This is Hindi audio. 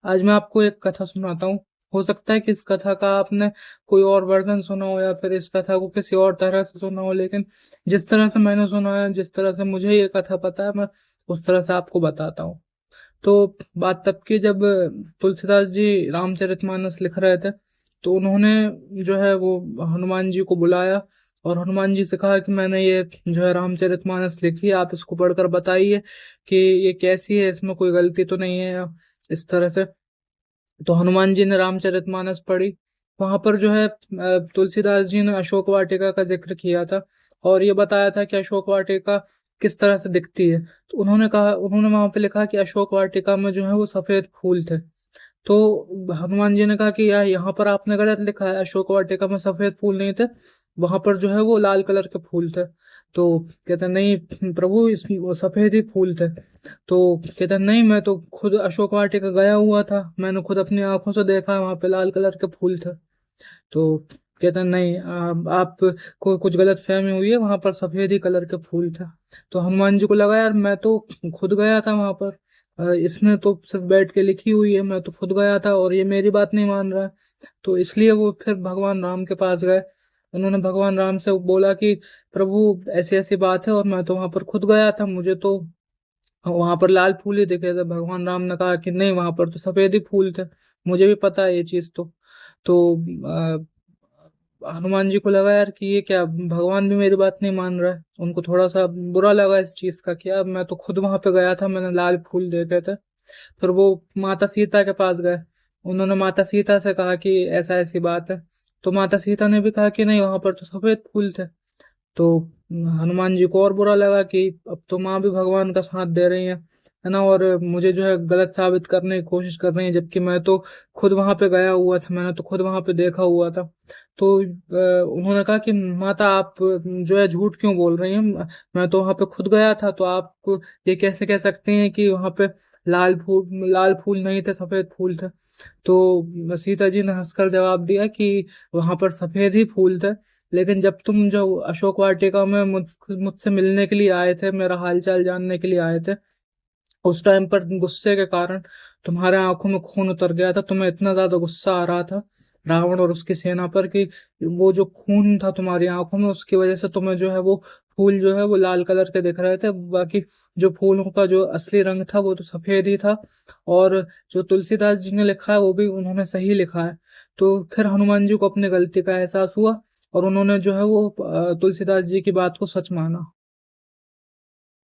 आज मैं आपको एक कथा सुनाता हूँ। हो सकता है कि इस कथा का आपने कोई और वर्ज़न सुना हो या फिर इस कथा को किसी और तरह से सुना हो, लेकिन जिस तरह से मैंने सुना है, जिस तरह से मुझे ये कथा पता है, मैं उस तरह से आपको बताता हूँ। तो बात तब की जब तुलसीदास जी रामचरितमानस लिख रहे थे, तो उन्होंने जो है वो हनुमान जी को बुलाया और हनुमान जी से कहा कि मैंने ये जो है रामचरितमानस लिखी है, आप इसको पढ़कर बताइए कि ये कैसी है, इसमें कोई गलती तो नहीं है या इस तरह से। तो हनुमान जी ने रामचरितमानस पढ़ी। वहां पर जो है तुलसीदास जी ने अशोक वाटिका का जिक्र किया था और ये बताया था कि अशोक वाटिका किस तरह से दिखती है। तो उन्होंने वहां पे लिखा कि अशोक वाटिका में जो है वो सफेद फूल थे। तो हनुमान जी ने कहा कि यार यहाँ पर आपने गलत लिखा है, अशोक वाटिका में सफेद फूल नहीं थे, वहां पर जो है वो लाल कलर के फूल थे। तो कहते नहीं प्रभु, इस वो सफेद ही फूल थे। तो कहते नहीं, मैं तो खुद अशोक वाटिका गया हुआ था, मैंने खुद अपनी आंखों से देखा, वहां पे लाल कलर के फूल थे। तो कहते नहीं, आप को कुछ गलत फहमी हुई है, वहां पर सफेद ही कलर के फूल थे। तो हनुमान जी को लगा यार, मैं तो खुद गया था वहां पर, इसने तो सिर्फ बैठ के लिखी हुई है, मैं तो खुद गया था और ये मेरी बात नहीं मान रहा है। तो इसलिए वो फिर भगवान राम के पास गए। उन्होंने भगवान राम से बोला कि प्रभु, ऐसी ऐसी बात है और मैं तो वहां पर खुद गया था, मुझे तो वहां पर लाल फूल ही दिखे थे। भगवान राम ने कहा कि नहीं, वहां पर तो सफेद ही फूल थे, मुझे भी पता है ये चीज। तो हनुमान जी को लगा यार कि ये क्या, भगवान भी मेरी बात नहीं मान रहा है। उनको थोड़ा सा बुरा लगा इस चीज का कि यार, मैं तो खुद वहां पे गया था, मैंने लाल फूल देखे थे। फिर वो माता सीता के पास गए। उन्होंने माता सीता से कहा कि ऐसा ऐसी बात है। तो माता सीता ने भी कहा कि नहीं, वहां पर तो सफेद फूल थे। तो हनुमान जी को और बुरा लगा कि अब तो माँ भी भगवान का साथ दे रही है ना, और मुझे जो है गलत साबित करने की कोशिश कर रही है, जबकि मैं तो खुद वहां पे गया हुआ था, मैंने तो खुद वहां पे देखा हुआ था। तो उन्होंने कहा कि माता, आप जो है झूठ क्यों बोल रही हैं, मैं तो वहां पे खुद गया था, तो आप ये कैसे कह सकते हैं कि वहां पे लाल फूल नहीं थे, सफेद फूल थे। तो सीता जी ने हंसकर जवाब दिया कि वहां पर सफेद ही फूल थे, लेकिन जब तुम जो अशोक वाटिका में मुझसे मिलने के लिए आए थे, मेरा हालचाल जानने के लिए आए थे, उस टाइम पर गुस्से के कारण तुम्हारे आंखों में खून उतर गया था। तुम्हें इतना ज्यादा गुस्सा आ रहा था रावण और उसकी सेना पर कि वो जो खून था तुम्हारी आंखों में, उसकी वजह से तुम्हें जो है वो फूल जो है वो लाल कलर के दिख रहे थे। बाकी जो फूलों का जो असली रंग था वो तो सफेद ही था। और जो तुलसीदास जी ने लिखा है वो भी उन्होंने सही लिखा है। तो फिर हनुमान जी को अपनी गलती का एहसास हुआ और उन्होंने जो है वो तुलसीदास जी की बात को सच माना।